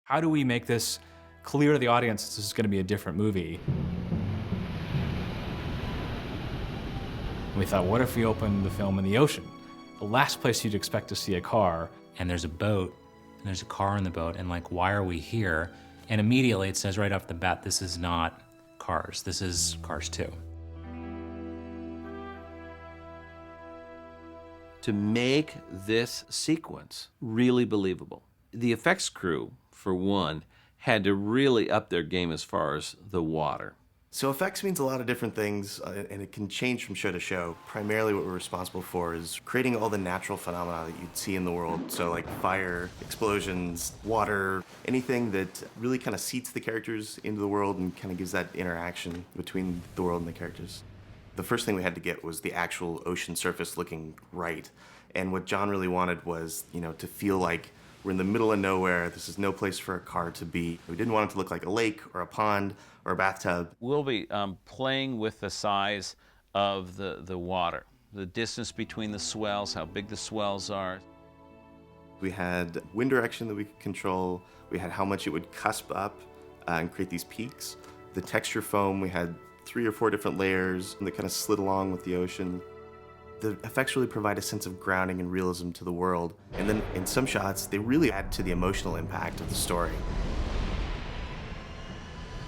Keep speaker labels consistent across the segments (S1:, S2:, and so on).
S1: How do we make this clear to the audience this is going to be a different movie? And we thought, what if we opened the film in the ocean? The last place you'd expect to see a car.
S2: And there's a boat, and there's a car in the boat, and like, why are we here? And immediately it says right off the bat, this is not Cars, this is Cars 2.
S3: To make this sequence really believable, the effects crew, for one, had to really up their game as far as the water.
S4: So effects means a lot of different things, and it can change from show to show. Primarily what we're responsible for is creating all the natural phenomena that you'd see in the world. So like fire, explosions, water, anything that really kind of seats the characters into the world and kind of gives that interaction between the world and the characters. The first thing we had to get was the actual ocean surface looking right. And what John really wanted was, to feel like we're in the middle of nowhere. This is no place for a car to be. We didn't want it to look like a lake or a pond or a bathtub.
S3: We'll be playing with the size of the water, the distance between the swells, how big the swells are.
S4: We had wind direction that we could control. We had how much it would cusp up and create these peaks. The texture foam, we had 3 or 4 different layers that kind of slid along with the ocean. The effects really provide a sense of grounding and realism to the world. And then in some shots, they really add to the emotional impact of the story.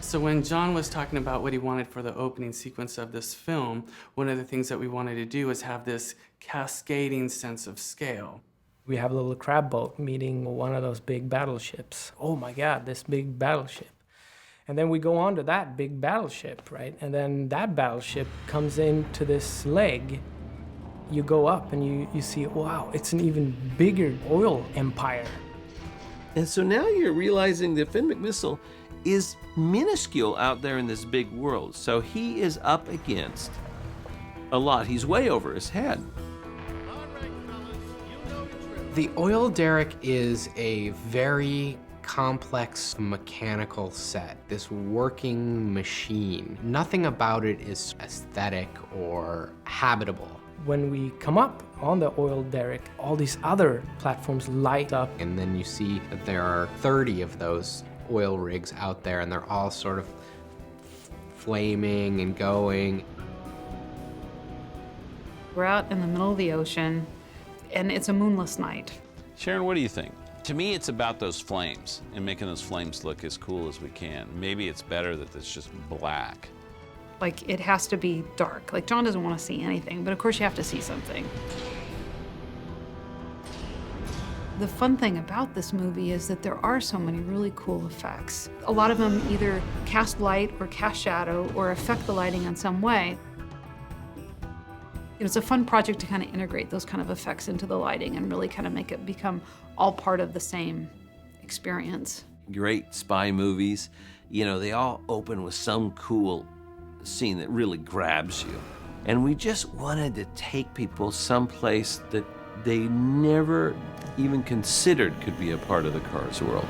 S5: So when John was talking about what he wanted for the opening sequence of this film, one of the things that we wanted to do was have this cascading sense of scale.
S6: We have a little crab boat meeting one of those big battleships. Oh my God, this big battleship. And then we go on to that big battleship, right? And then that battleship comes into this leg. You go up and you see, wow, it's an even bigger oil empire.
S3: And so now you're realizing that Finn McMissile is minuscule out there in this big world. So he is up against a lot. He's way over his head.
S7: The oil derrick is a very complex mechanical set, this working machine. Nothing about it is aesthetic or habitable.
S6: When we come up on the oil derrick, all these other platforms light up.
S7: And then you see that there are 30 of those oil rigs out there, and they're all sort of flaming and going.
S8: We're out in the middle of the ocean, and it's a moonless night.
S3: Sharon, what do you think? To me, it's about those flames and making those flames look as cool as we can. Maybe it's better that it's just black.
S8: Like, it has to be dark. Like, John doesn't want to see anything, but of course you have to see something. The fun thing about this movie is that there are so many really cool effects. A lot of them either cast light or cast shadow or affect the lighting in some way. It's a fun project to kind of integrate those kind of effects into the lighting and really kind of make it become all part of the same experience.
S3: Great spy movies, they all open with some cool scene that really grabs you. And we just wanted to take people someplace that they never even considered could be a part of the Cars world.